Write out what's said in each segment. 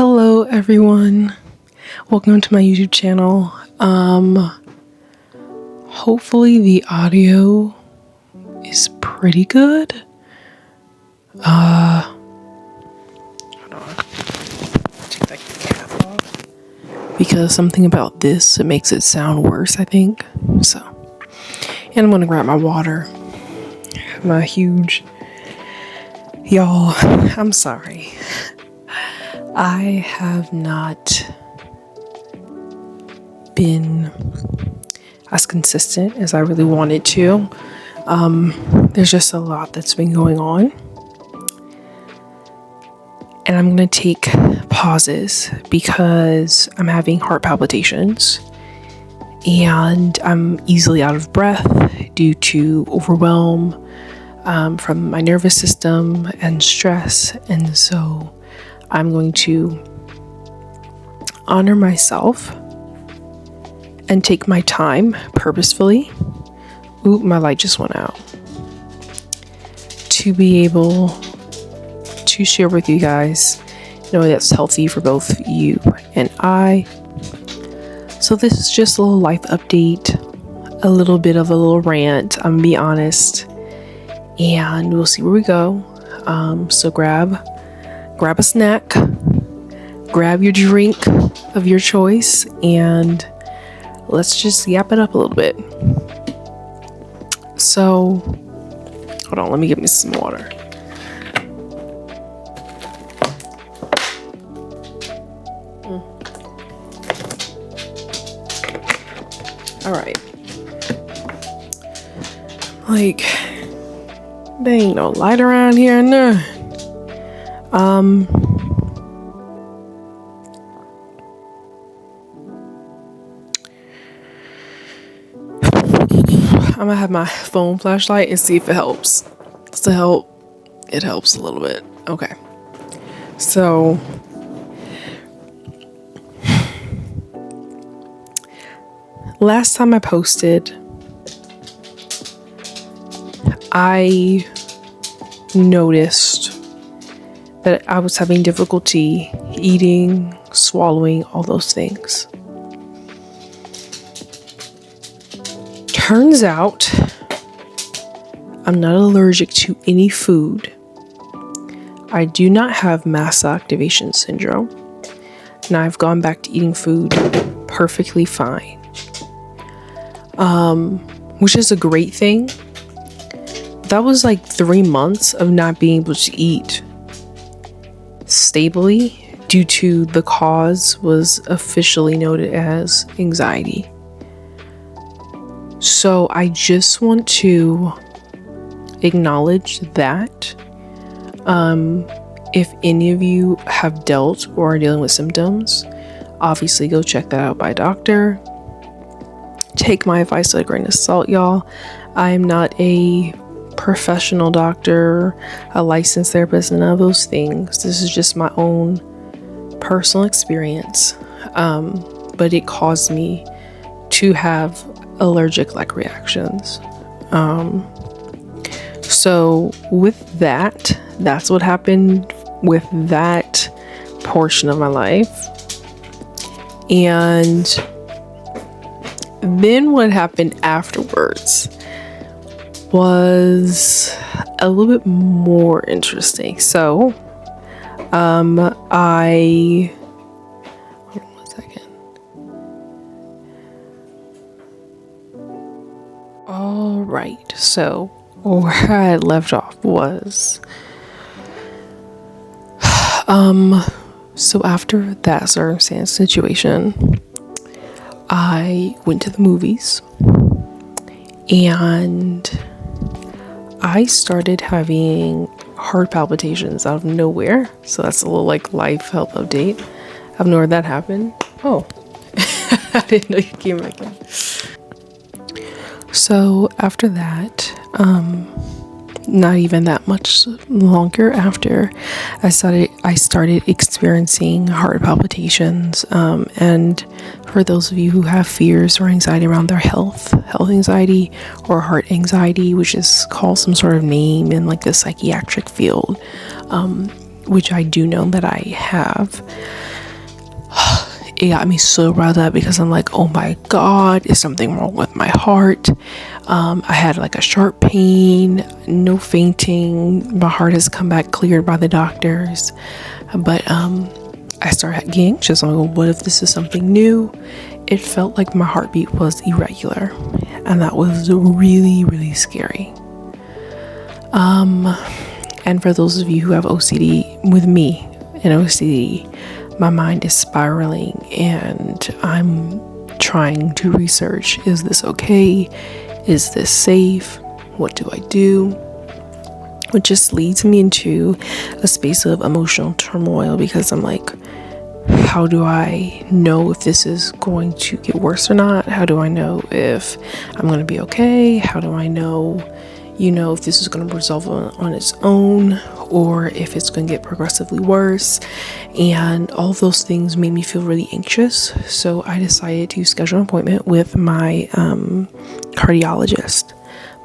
Hello everyone, welcome to my YouTube channel. Hopefully the audio is pretty good. Hold on, take that cap off because something about this, it makes it sound worse, I think. So, and I'm gonna grab my water, my huge y'all. I'm sorry. I have not been as consistent as I really wanted to. There's just a lot that's been going on. And I'm going to take pauses because I'm having heart palpitations. And I'm easily out of breath due to overwhelm from my nervous system and stress. And so I'm going to honor myself and take my time purposefully. Oop, my light just went out. To be able to share with you guys in a way that's healthy for both you and I. So this is just a little life update, a little bit of a little rant, I'm gonna be honest, and we'll see where we go. So grab a snack, grab your drink of your choice, and let's just yap it up a little bit. So, hold on, let me get me some water. All right. Like, there ain't no light around here, no. I'm gonna have my phone flashlight and see if it helps. Does it help? It helps a little bit. Okay. So last time I posted, I noticed that I was having difficulty eating, swallowing, all those things. Turns out I'm not allergic to any food. I do not have mast cell activation syndrome. And I've gone back to eating food perfectly fine. Which is a great thing. That was like 3 months of not being able to eat stably due to the cause was officially noted as anxiety. So I just want to acknowledge that. If any of you have dealt or are dealing with symptoms, obviously go check that out by a doctor. Take my advice with a grain of salt, y'all. I am not a professional doctor, a licensed therapist, none of those things. This is just my own personal experience. But it caused me to have allergic-like reactions. So with that, that's what happened with that portion of my life. And then what happened afterwards was a little bit more interesting. So, hold on one second. All right. So where I had left off was, so after that circumstance situation, I went to the movies and I started having heart palpitations out of nowhere. So that's a little like life health update. I have no where that happened. Oh, I didn't know you came back in. So after that, not even that much longer after, I started experiencing heart palpitations. And for those of you who have fears or anxiety around their health anxiety or heart anxiety, which is called some sort of name in like the psychiatric field, which I do know that I have. it got me so riled up because I'm like, oh my God, is something wrong with my heart? I had like a sharp pain, no fainting. My heart has come back cleared by the doctors. But I started getting anxious. I'm like, what if this is something new? It felt like my heartbeat was irregular. And that was really, really scary. And for those of you who have OCD with me and OCD, my mind is spiraling and I'm trying to research, is this okay? Is this safe? What do I do? Which just leads me into a space of emotional turmoil because I'm like, how do I know if this is going to get worse or not? How do I know if I'm going to be okay? How do I know, if this is going to resolve on its own or if it's going to get progressively worse? And all of those things made me feel really anxious. So I decided to schedule an appointment with my cardiologist.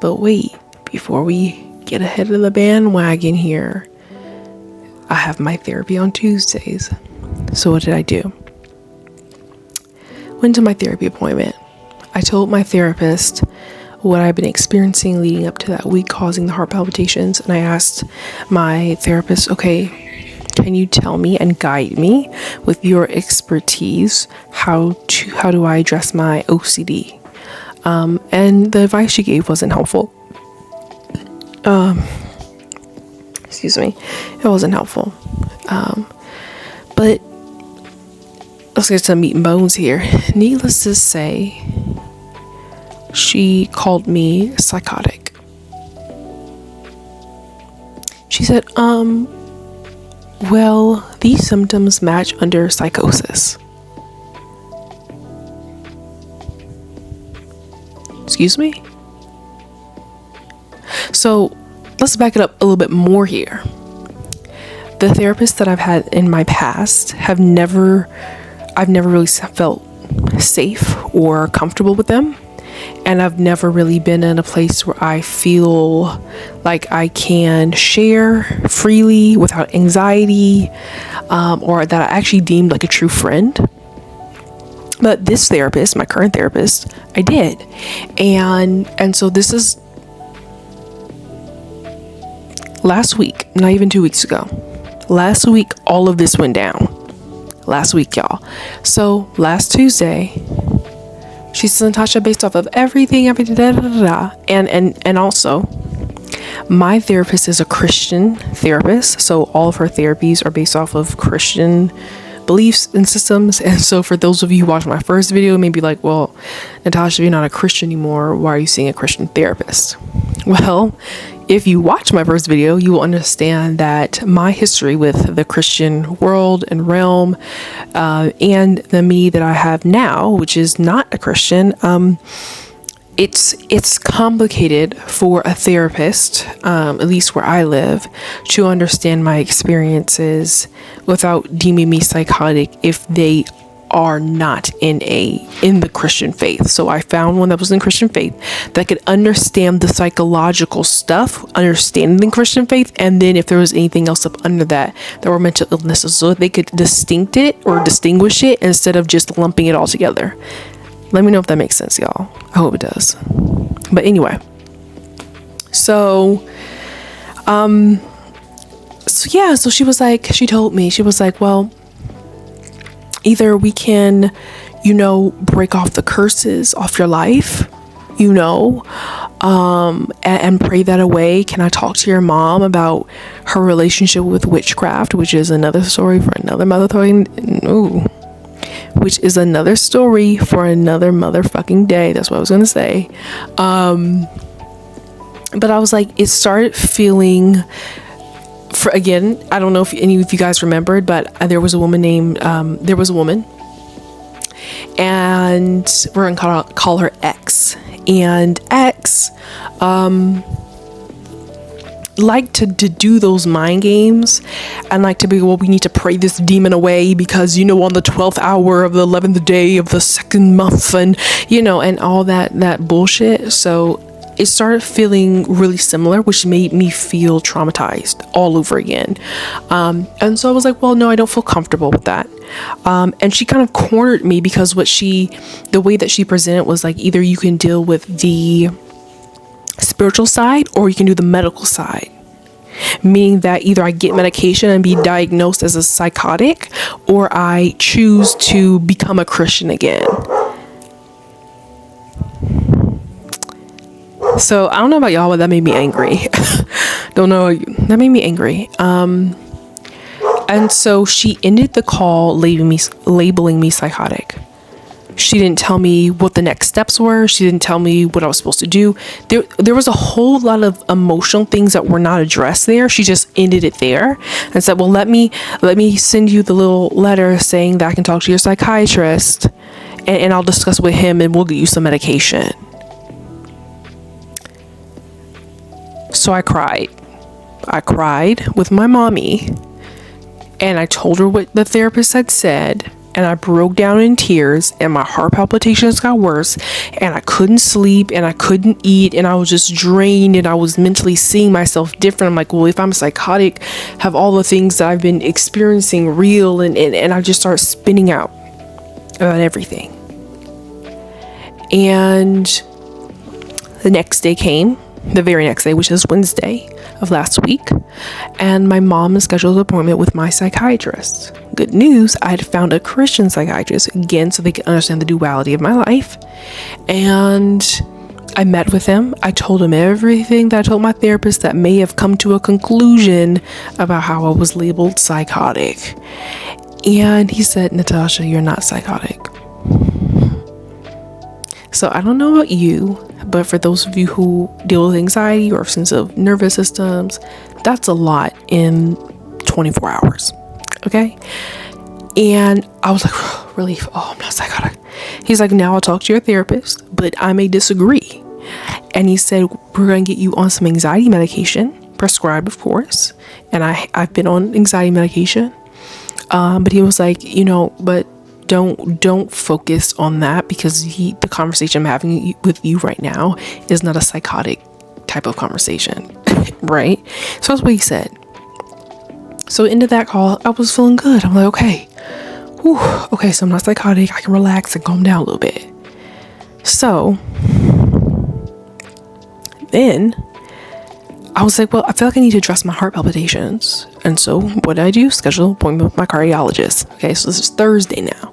But wait, before we get ahead of the bandwagon here, I have my therapy on Tuesdays. So what did I do? Went to my therapy appointment. I told my therapist what I've been experiencing leading up to that week causing the heart palpitations. And I asked my therapist, okay, can you tell me and guide me with your expertise how do I address my OCD? And the advice she gave wasn't helpful. Excuse me. It wasn't helpful. But let's get to the meat and bones here. Needless to say, she called me psychotic. She said, well, these symptoms match under psychosis. Excuse me? So let's back it up a little bit more here. The therapists that I've had in my past I've never really felt safe or comfortable with them. And I've never really been in a place where I feel like I can share freely without anxiety, or that I actually deemed like a true friend. But this therapist, my current therapist, I did. And so this is last week, not even 2 weeks ago. Last week, all of this went down. Last week, y'all. So last Tuesday, she says, Natasha, based off of everything, and also, my therapist is a Christian therapist, so all of her therapies are based off of Christian beliefs and systems. And so for those of you who watched my first video, maybe like, well, Natasha, you're not a Christian anymore, why are you seeing a Christian therapist? Well, if you watch my first video, you will understand that my history with the Christian world and realm, and the me that I have now, which is not a Christian, it's complicated for a therapist, at least where I live, to understand my experiences without deeming me psychotic if they are not in the Christian faith. So I found one that was in Christian faith that could understand the psychological stuff, understanding the Christian faith, and then if there was anything else up under that were mental illnesses, so they could distinguish it instead of just lumping it all together. Let me know if that makes sense, y'all. I hope it does. But anyway, so she told me, well, either we can, break off the curses off your life, and pray that away. Can I talk to your mom about her relationship with witchcraft, which is another story for another motherfucking day. That's what I was going to say. But I was like, it started feeling, again, I don't know if any of you guys remembered, but there was a woman, and we're going to call her X. And X, like to do those mind games and like to be, well, we need to pray this demon away because, on the 12th hour of the 11th day of the second month, and, and all that bullshit. So it started feeling really similar, which made me feel traumatized all over again. And so I was like, well, no, I don't feel comfortable with that. And she kind of cornered me because the way that she presented was like, either you can deal with the spiritual side or you can do the medical side. Meaning that either I get medication and be diagnosed as a psychotic, or I choose to become a Christian again. So I don't know about y'all, but that made me angry. Don't know. That made me angry. And so she ended the call labeling me psychotic. She didn't tell me what the next steps were. She didn't tell me what I was supposed to do. There was a whole lot of emotional things that were not addressed there. She just ended it there and said, well, let me send you the little letter saying that I can talk to your psychiatrist and I'll discuss with him and we'll get you some medication. So I cried. I cried with my mommy and I told her what the therapist had said. And I broke down in tears and my heart palpitations got worse and I couldn't sleep and I couldn't eat and I was just drained and I was mentally seeing myself different. I'm like, well, if I'm psychotic, have all the things that I've been experiencing real? And I just started spinning out about everything. And the next day came, the very next day, which is Wednesday of last week, and my mom scheduled an appointment with my psychiatrist. Good news, I had found a Christian psychiatrist again so they could understand the duality of my life. And I met with him. I told him everything that I told my therapist that may have come to a conclusion about how I was labeled psychotic. And he said, Natasha, you're not psychotic. So I don't know about you, but for those of you who deal with anxiety or sensitive nervous systems, that's a lot in 24 hours. Okay. And I was like, relief. Oh, I'm not psychotic. He's like, now I'll talk to your therapist, but I may disagree. And he said, we're going to get you on some anxiety medication, prescribed, of course. And I've been on anxiety medication. But he was like, but don't focus on that because the conversation I'm having with you right now is not a psychotic type of conversation. Right? So that's what he said. So into that call, I was feeling good. I'm like, okay. Whew, okay, so I'm not psychotic. I can relax and calm down a little bit. So then I was like, well, I feel like I need to address my heart palpitations. And so what did I do? Schedule an appointment with my cardiologist. Okay, so this is Thursday now.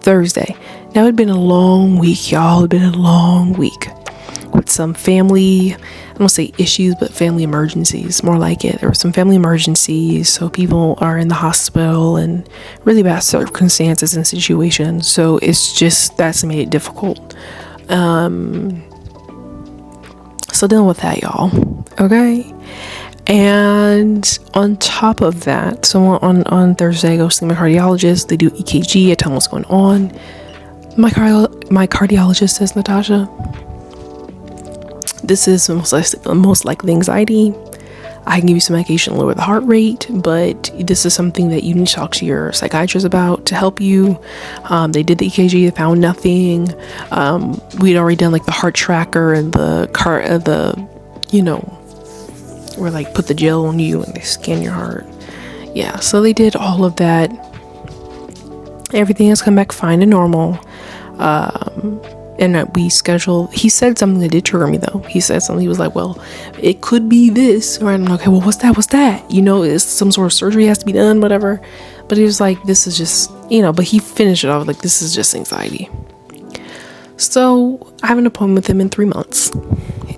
Now it had been a long week, y'all. It had been a long week with some family, I don't want to say issues, but family emergencies, more like it. There were some family emergencies. So people are in the hospital and really bad circumstances and situations. So it's just, that's made it difficult. So dealing with that, y'all. Okay. And on top of that, so on Thursday, I go see my cardiologist. They do EKG. I tell them what's going on. My cardiologist says, Natasha, this is most likely anxiety. I can give you some medication to lower the heart rate, but this is something that you need to talk to your psychiatrist about to help you. They did the EKG, they found nothing. We'd already done like the heart tracker and where like put the gel on you and they scan your heart. Yeah, so they did all of that. Everything has come back fine and normal. And we scheduled, he said something that did trigger me though. He said something, he was like, well, it could be this. Or I'm like, okay, well, what's that? It's some sort of surgery has to be done, whatever. But he was like, this is just, but he finished it off like, this is just anxiety. So I have an appointment with him in 3 months.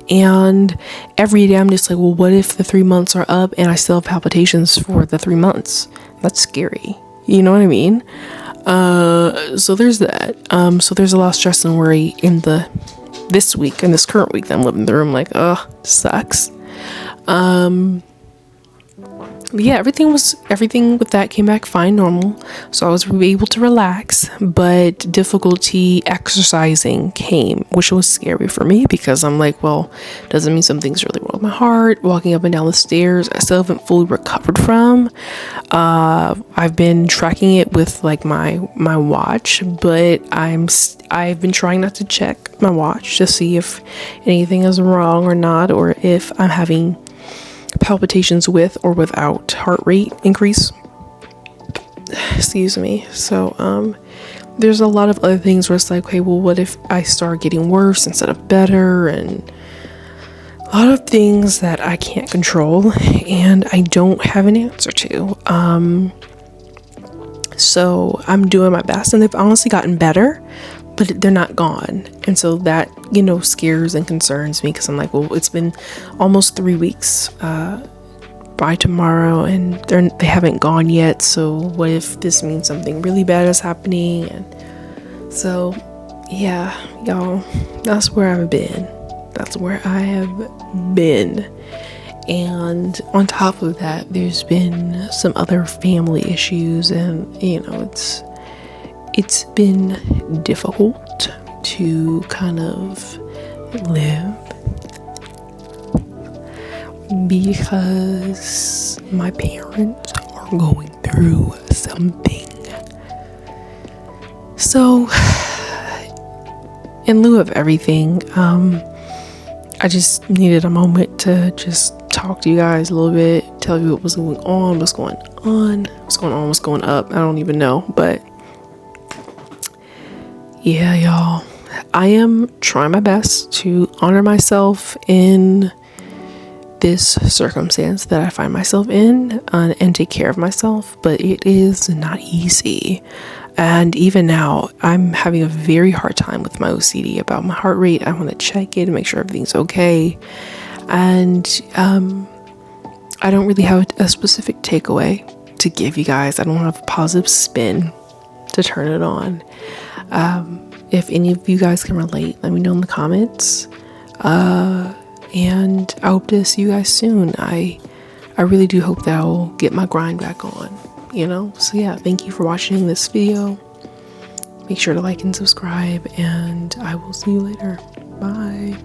And every day I'm just like, well, what if the 3 months are up and I still have palpitations for the 3 months? That's scary. You know what I mean? So there's that. So there's a lot of stress and worry in this current week that I'm living through. I'm like, oh, sucks. But yeah, everything with that came back fine, normal. So I was able to relax, but difficulty exercising came, which was scary for me because I'm like, well, doesn't mean something's really wrong with my heart. Walking up and down the stairs, I still haven't fully recovered from. I've been tracking it with like my watch, but I've been trying not to check my watch to see if anything is wrong or not, or if I'm having palpitations with or without heart rate increase. Excuse me. So there's a lot of other things where it's like, okay, well, what if I start getting worse instead of better, and a lot of things that I can't control and I don't have an answer to. So I'm doing my best, and they've honestly gotten better, but they're not gone. And so that, scares and concerns me, because I'm like, well, it's been almost 3 weeks by tomorrow, and they haven't gone yet. So what if this means something really bad is happening? And so, yeah, y'all, that's where I've been. That's where I have been. And on top of that, there's been some other family issues, and it's been difficult to kind of live because my parents are going through something. So in lieu of everything, I just needed a moment to just talk to you guys a little bit, tell you what was going on, what's going up. I don't even know, but yeah, y'all, I am trying my best to honor myself in this circumstance that I find myself in, and take care of myself, but it is not easy. And even now, I'm having a very hard time with my OCD about my heart rate. I want to check it and make sure everything's okay. And I don't really have a specific takeaway to give you guys. I don't have a positive spin to turn it on. If any of you guys can relate, let me know in the comments. And I hope to see you guys soon. I really do hope that I'll get my grind back on, So yeah, thank you for watching this video. Make sure to like and subscribe, and I will see you later. Bye.